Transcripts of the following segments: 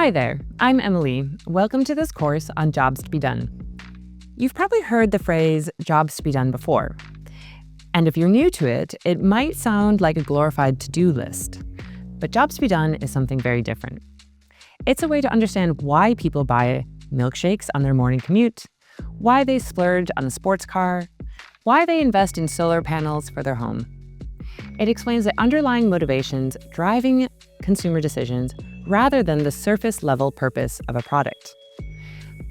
Hi there, I'm Emily. Welcome to this course on jobs to be done. You've probably heard the phrase jobs to be done before. And if you're new to it, it might sound like a glorified to-do list. But jobs to be done is something very different. It's a way to understand why people buy milkshakes on their morning commute, why they splurge on a sports car, why they invest in solar panels for their home. It explains the underlying motivations driving consumer decisions rather than the surface-level purpose of a product.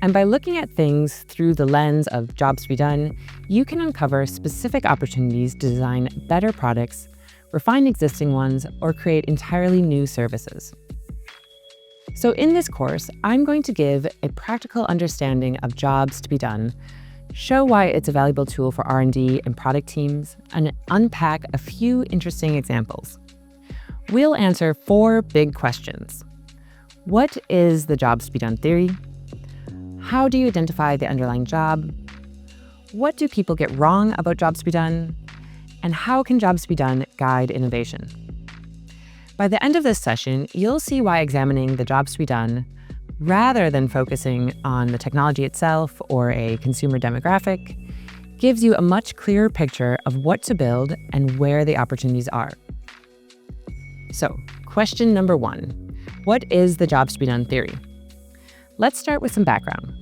And by looking at things through the lens of jobs to be done, you can uncover specific opportunities to design better products, refine existing ones, or create entirely new services. So in this course, I'm going to give a practical understanding of jobs to be done, show why it's a valuable tool for R&D and product teams, and unpack a few interesting examples. We'll answer 4 big questions. What is the jobs to be done theory? How do you identify the underlying job? What do people get wrong about jobs to be done? And how can jobs to be done guide innovation? By the end of this session, you'll see why examining the jobs to be done, rather than focusing on the technology itself or a consumer demographic, gives you a much clearer picture of what to build and where the opportunities are. So, question number 1. What is the jobs to be done theory? Let's start with some background.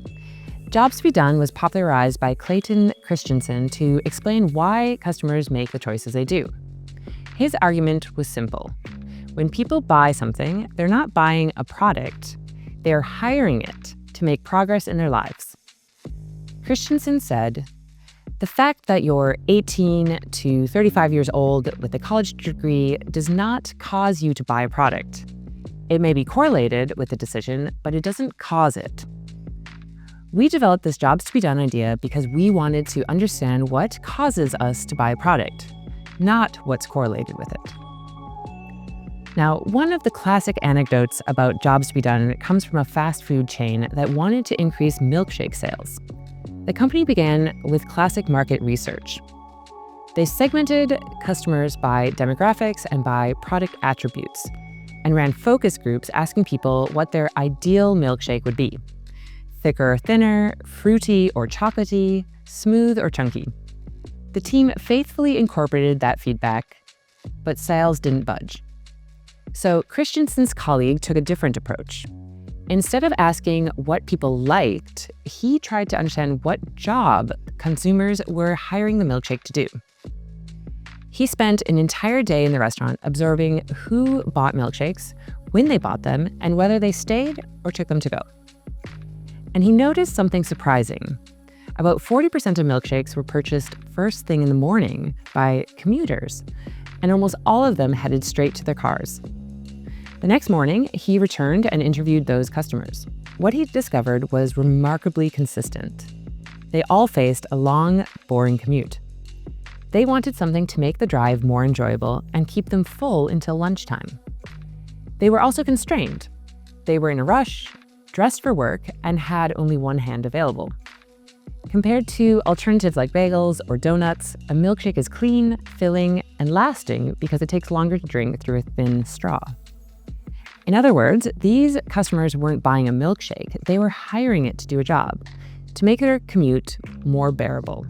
Jobs to be done was popularized by Clayton Christensen to explain why customers make the choices they do. His argument was simple. When people buy something, they're not buying a product, they're hiring it to make progress in their lives. Christensen said, "The fact that you're 18 to 35 years old with a college degree does not cause you to buy a product. It may be correlated with the decision, but it doesn't cause it." We developed this jobs to be done idea because we wanted to understand what causes us to buy a product, not what's correlated with it. Now, one of the classic anecdotes about jobs to be done comes from a fast food chain that wanted to increase milkshake sales. The company began with classic market research. They segmented customers by demographics and by product attributes, and ran focus groups asking people what their ideal milkshake would be. Thicker or thinner, fruity or chocolatey, smooth or chunky. The team faithfully incorporated that feedback, but sales didn't budge. So Christensen's colleague took a different approach. Instead of asking what people liked, he tried to understand what job consumers were hiring the milkshake to do. He spent an entire day in the restaurant observing who bought milkshakes, when they bought them, and whether they stayed or took them to go. And he noticed something surprising. About 40% of milkshakes were purchased first thing in the morning by commuters, and almost all of them headed straight to their cars. The next morning, he returned and interviewed those customers. What he discovered was remarkably consistent. They all faced a long, boring commute. They wanted something to make the drive more enjoyable and keep them full until lunchtime. They were also constrained. They were in a rush, dressed for work, and had only one hand available. Compared to alternatives like bagels or donuts, a milkshake is clean, filling, and lasting because it takes longer to drink through a thin straw. In other words, these customers weren't buying a milkshake, they were hiring it to do a job, to make their commute more bearable.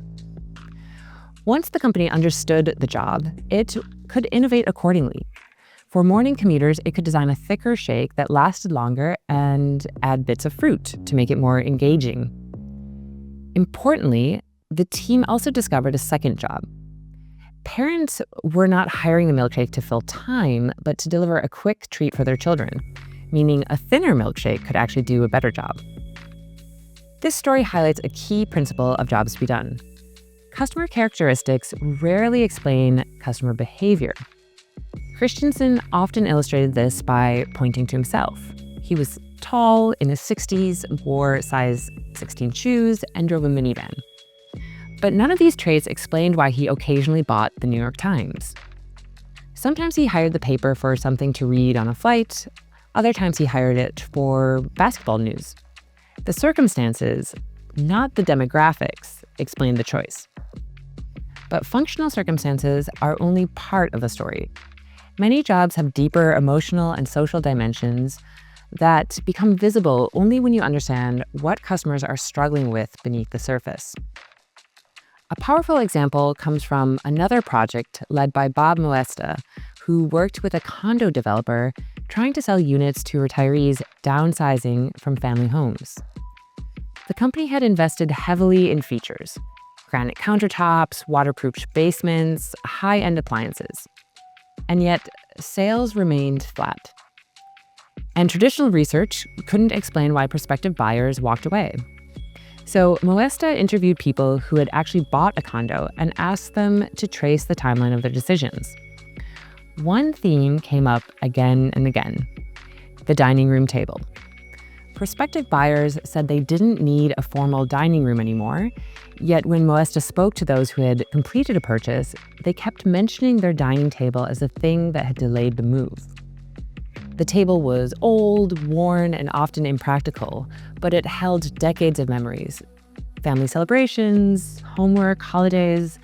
Once the company understood the job, it could innovate accordingly. For morning commuters, it could design a thicker shake that lasted longer and add bits of fruit to make it more engaging. Importantly, the team also discovered a second job. Parents were not hiring the milkshake to fill time, but to deliver a quick treat for their children, meaning a thinner milkshake could actually do a better job. This story highlights a key principle of jobs to be done. Customer characteristics rarely explain customer behavior. Christensen often illustrated this by pointing to himself. He was tall, in his 60s, wore size 16 shoes, and drove a minivan. But none of these traits explained why he occasionally bought the New York Times. Sometimes he hired the paper for something to read on a flight. Other times he hired it for basketball news. The circumstances, not the demographics, explain the choice. But functional circumstances are only part of the story. Many jobs have deeper emotional and social dimensions that become visible only when you understand what customers are struggling with beneath the surface. A powerful example comes from another project led by Bob Moesta, who worked with a condo developer trying to sell units to retirees downsizing from family homes. The company had invested heavily in features: granite countertops, waterproof basements, high-end appliances. And yet, sales remained flat. And traditional research couldn't explain why prospective buyers walked away. So Moesta interviewed people who had actually bought a condo and asked them to trace the timeline of their decisions. One theme came up again and again: the dining room table. Prospective buyers said they didn't need a formal dining room anymore, yet when Moesta spoke to those who had completed a purchase, they kept mentioning their dining table as a thing that had delayed the move. The table was old, worn, and often impractical, but it held decades of memories: family celebrations, homework, holidays.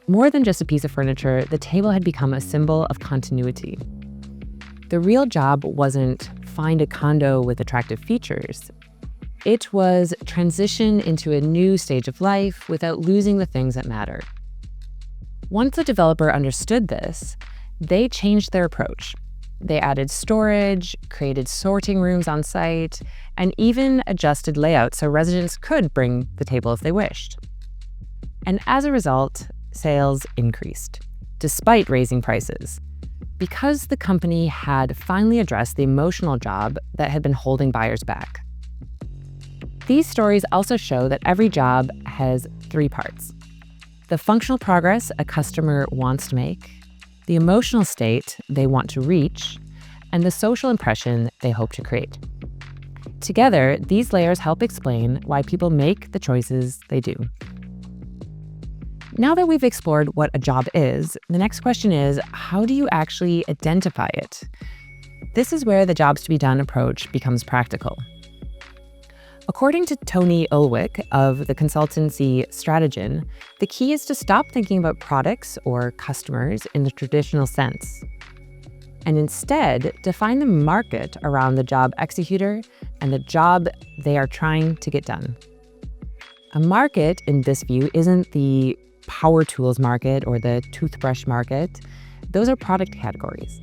More than just a piece of furniture, the table had become a symbol of continuity. The real job wasn't find a condo with attractive features. It was transition into a new stage of life without losing the things that matter. Once the developer understood this, they changed their approach. They added storage, created sorting rooms on site, and even adjusted layouts so residents could bring the table if they wished. And as a result, sales increased, despite raising prices, because the company had finally addressed the emotional job that had been holding buyers back. These stories also show that every job has three parts: the functional progress a customer wants to make, the emotional state they want to reach, and the social impression they hope to create. Together, these layers help explain why people make the choices they do. Now that we've explored what a job is, the next question is, how do you actually identify it? This is where the jobs to be done approach becomes practical. According to Tony Ulwick of the consultancy Strategen, the key is to stop thinking about products or customers in the traditional sense, and instead define the market around the job executor and the job they are trying to get done. A market, in this view, isn't the power tools market or the toothbrush market. Those are product categories.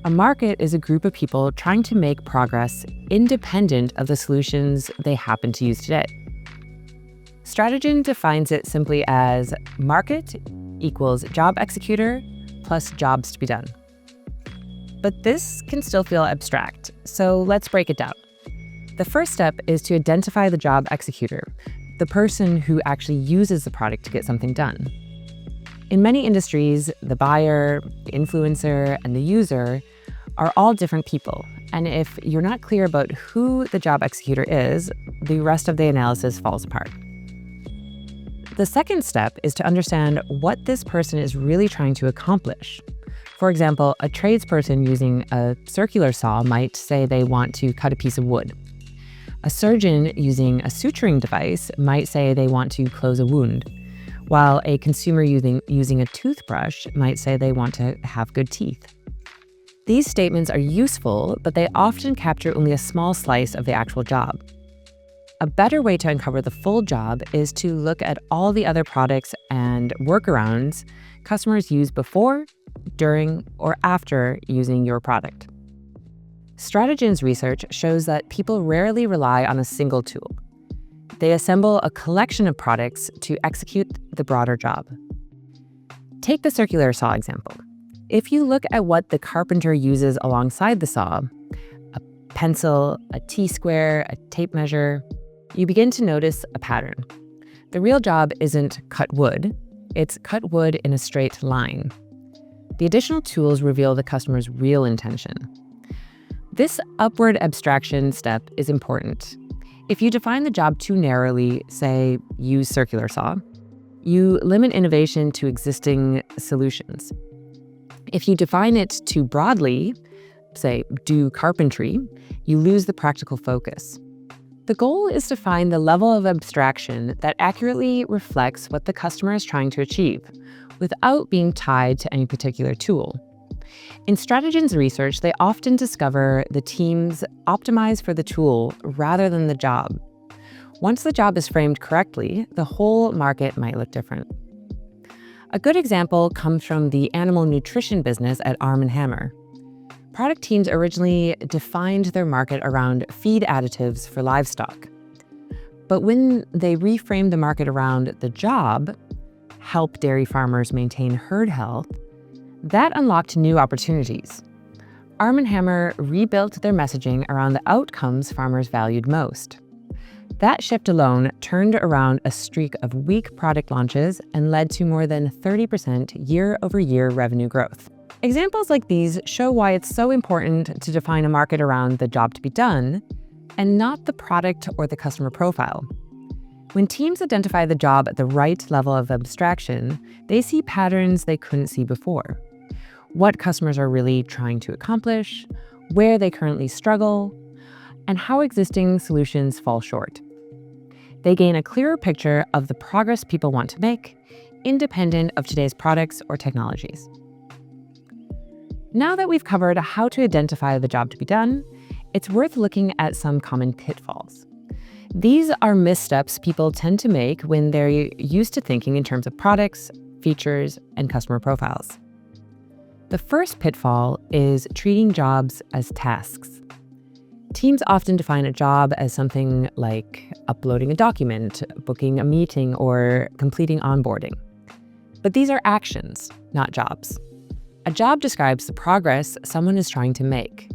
A market is a group of people trying to make progress independent of the solutions they happen to use today. Strategen defines it simply as market equals job executor plus jobs to be done. But this can still feel abstract, so let's break it down. The first step is to identify the job executor, the person who actually uses the product to get something done. In many industries, the buyer, the influencer, and the user are all different people. And if you're not clear about who the job executor is, the rest of the analysis falls apart. The second step is to understand what this person is really trying to accomplish. For example, a tradesperson using a circular saw might say they want to cut a piece of wood. A surgeon using a suturing device might say they want to close a wound, while a consumer using a toothbrush might say they want to have good teeth. These statements are useful, but they often capture only a small slice of the actual job. A better way to uncover the full job is to look at all the other products and workarounds customers use before, during, or after using your product. Strategen's research shows that people rarely rely on a single tool. They assemble a collection of products to execute the broader job. Take the circular saw example. If you look at what the carpenter uses alongside the saw, a pencil, a T-square, a tape measure, you begin to notice a pattern. The real job isn't cut wood, it's cut wood in a straight line. The additional tools reveal the customer's real intention. This upward abstraction step is important. If you define the job too narrowly, say, use circular saw, you limit innovation to existing solutions. If you define it too broadly, say, do carpentry, you lose the practical focus. The goal is to find the level of abstraction that accurately reflects what the customer is trying to achieve, without being tied to any particular tool. In Strategens research, they often discover the teams optimize for the tool rather than the job. Once the job is framed correctly, the whole market might look different. A good example comes from the animal nutrition business at Arm & Hammer. Product teams originally defined their market around feed additives for livestock. But when they reframed the market around the job, help dairy farmers maintain herd health, that unlocked new opportunities. Arm & Hammer rebuilt their messaging around the outcomes farmers valued most. That shift alone turned around a streak of weak product launches and led to more than 30% year-over-year revenue growth. Examples like these show why it's so important to define a market around the job to be done and not the product or the customer profile. When teams identify the job at the right level of abstraction, they see patterns they couldn't see before. What customers are really trying to accomplish, where they currently struggle, and how existing solutions fall short. They gain a clearer picture of the progress people want to make, independent of today's products or technologies. Now that we've covered how to identify the job to be done, it's worth looking at some common pitfalls. These are missteps people tend to make when they're used to thinking in terms of products, features, and customer profiles. The first pitfall is treating jobs as tasks. Teams often define a job as something like uploading a document, booking a meeting, or completing onboarding. But these are actions, not jobs. A job describes the progress someone is trying to make.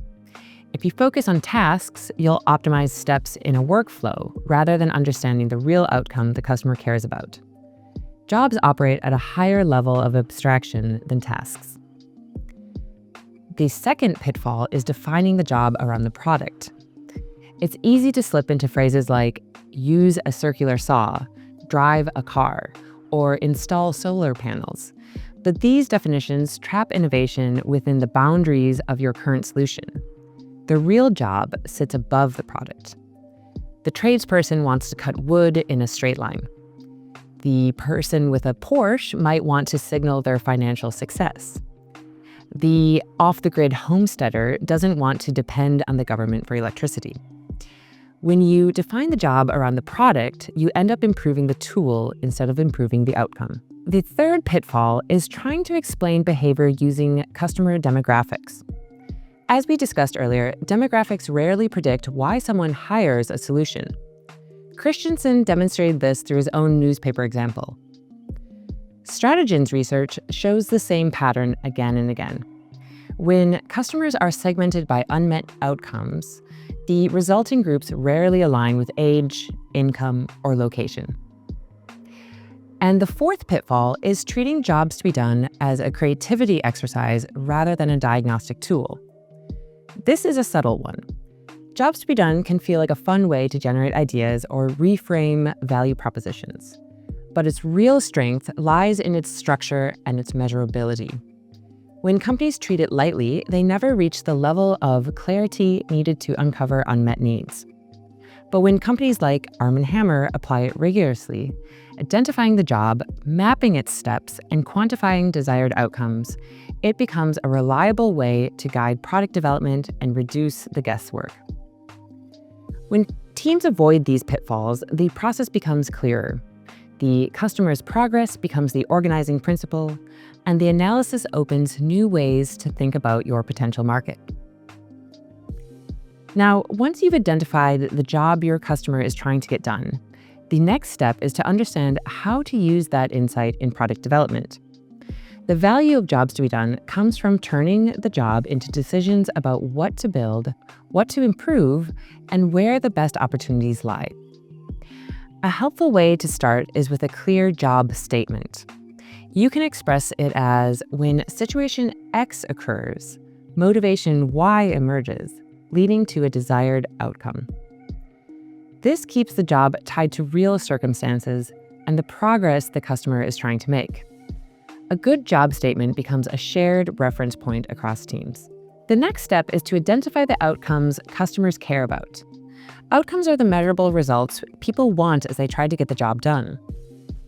If you focus on tasks, you'll optimize steps in a workflow rather than understanding the real outcome the customer cares about. Jobs operate at a higher level of abstraction than tasks. The second pitfall is defining the job around the product. It's easy to slip into phrases like use a circular saw, drive a car, or install solar panels. But these definitions trap innovation within the boundaries of your current solution. The real job sits above the product. The tradesperson wants to cut wood in a straight line. The person with a Porsche might want to signal their financial success. The off-the-grid homesteader doesn't want to depend on the government for electricity. When you define the job around the product, you end up improving the tool instead of improving the outcome. The third pitfall is trying to explain behavior using customer demographics. As we discussed earlier, demographics rarely predict why someone hires a solution. Christensen demonstrated this through his own newspaper example. Strategens research shows the same pattern again and again. When customers are segmented by unmet outcomes, the resulting groups rarely align with age, income, or location. And the fourth pitfall is treating jobs to be done as a creativity exercise rather than a diagnostic tool. This is a subtle one. Jobs to be done can feel like a fun way to generate ideas or reframe value propositions. But its real strength lies in its structure and its measurability. When companies treat it lightly, they never reach the level of clarity needed to uncover unmet needs. But when companies like Arm & Hammer apply it rigorously, identifying the job, mapping its steps, and quantifying desired outcomes, it becomes a reliable way to guide product development and reduce the guesswork. When teams avoid these pitfalls, the process becomes clearer. The customer's progress becomes the organizing principle, and the analysis opens new ways to think about your potential market. Now, once you've identified the job your customer is trying to get done, the next step is to understand how to use that insight in product development. The value of jobs to be done comes from turning the job into decisions about what to build, what to improve, and where the best opportunities lie. A helpful way to start is with a clear job statement. You can express it as when situation X occurs, motivation Y emerges, leading to a desired outcome. This keeps the job tied to real circumstances and the progress the customer is trying to make. A good job statement becomes a shared reference point across teams. The next step is to identify the outcomes customers care about. Outcomes are the measurable results people want as they try to get the job done.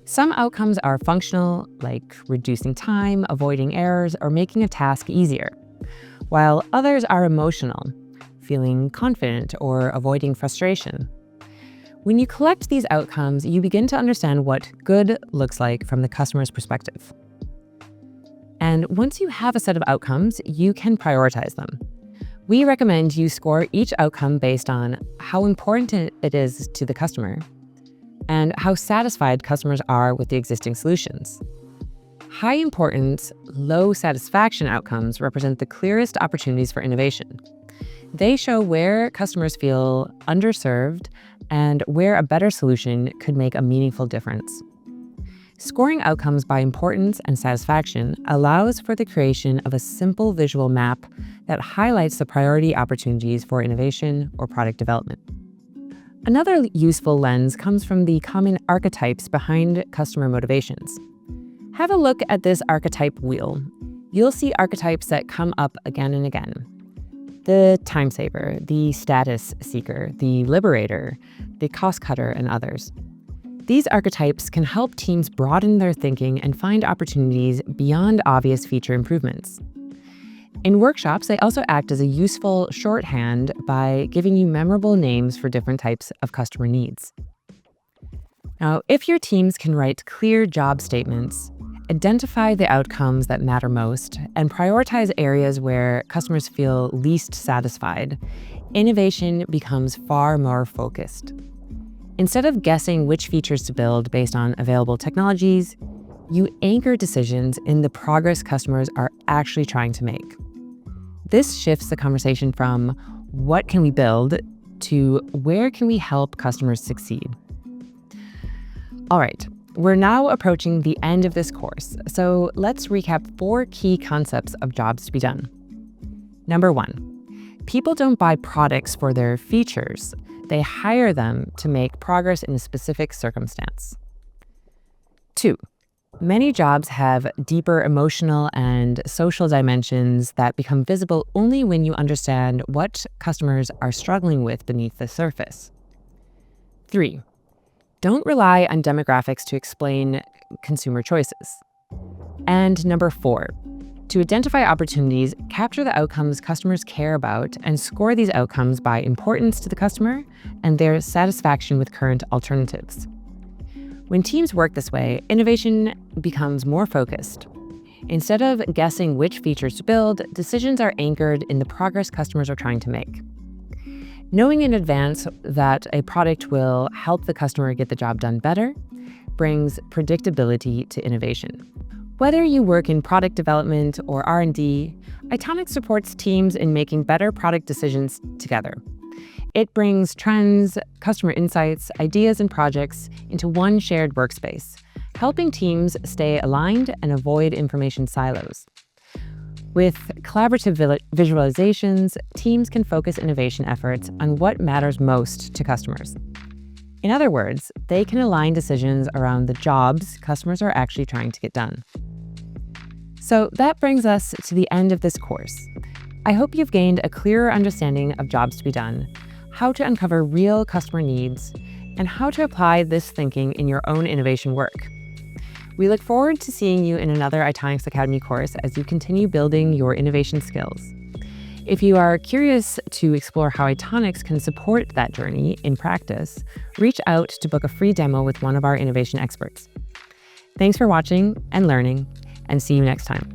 Some outcomes are functional, like reducing time, avoiding errors, or making a task easier, while others are emotional, feeling confident or avoiding frustration. When you collect these outcomes, you begin to understand what good looks like from the customer's perspective. And once you have a set of outcomes, you can prioritize them. We recommend you score each outcome based on how important it is to the customer and how satisfied customers are with the existing solutions. High importance, low satisfaction outcomes represent the clearest opportunities for innovation. They show where customers feel underserved and where a better solution could make a meaningful difference. Scoring outcomes by importance and satisfaction allows for the creation of a simple visual map that highlights the priority opportunities for innovation or product development. Another useful lens comes from the common archetypes behind customer motivations. Have a look at this archetype wheel. You'll see archetypes that come up again and again. The time saver, the status seeker, the liberator, the cost cutter, and others. These archetypes can help teams broaden their thinking and find opportunities beyond obvious feature improvements. In workshops, they also act as a useful shorthand by giving you memorable names for different types of customer needs. Now, if your teams can write clear job statements, identify the outcomes that matter most, and prioritize areas where customers feel least satisfied, innovation becomes far more focused. Instead of guessing which features to build based on available technologies, you anchor decisions in the progress customers are actually trying to make. This shifts the conversation from what can we build to where can we help customers succeed. All right, we're now approaching the end of this course, so let's recap 4 key concepts of jobs to be done. Number 1, people don't buy products for their features. They hire them to make progress in a specific circumstance. 2, many jobs have deeper emotional and social dimensions that become visible only when you understand what customers are struggling with beneath the surface. 3, don't rely on demographics to explain consumer choices. And number 4, to identify opportunities, capture the outcomes customers care about and score these outcomes by importance to the customer and their satisfaction with current alternatives. When teams work this way, innovation becomes more focused. Instead of guessing which features to build, decisions are anchored in the progress customers are trying to make. Knowing in advance that a product will help the customer get the job done better brings predictability to innovation. Whether you work in product development or R&D, ITONICS supports teams in making better product decisions together. It brings trends, customer insights, ideas, and projects into one shared workspace, helping teams stay aligned and avoid information silos. With collaborative visualizations, teams can focus innovation efforts on what matters most to customers. In other words, they can align decisions around the jobs customers are actually trying to get done. So that brings us to the end of this course. I hope you've gained a clearer understanding of jobs to be done, how to uncover real customer needs, and how to apply this thinking in your own innovation work. We look forward to seeing you in another ITONICS Academy course as you continue building your innovation skills. If you are curious to explore how ITONICS can support that journey in practice, reach out to book a free demo with one of our innovation experts. Thanks for watching and learning, and see you next time.